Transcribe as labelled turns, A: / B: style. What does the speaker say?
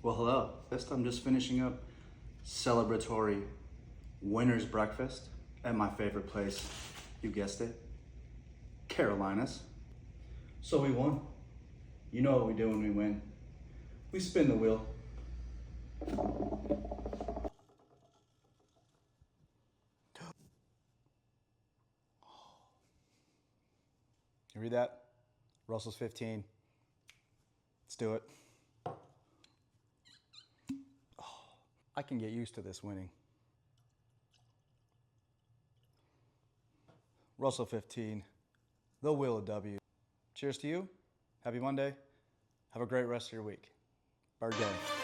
A: Well, hello. First, I'm just finishing up celebratory winner's breakfast at my favorite place. You guessed it, Carolinas. So we won. You know what we do when we win. We spin the wheel.
B: You read that? Russell's 15. Let's do it. I can get used to this winning. Russell 15. They'll wheel a W. Cheers to you. Happy Monday. Have a great rest of your week. Bird gang.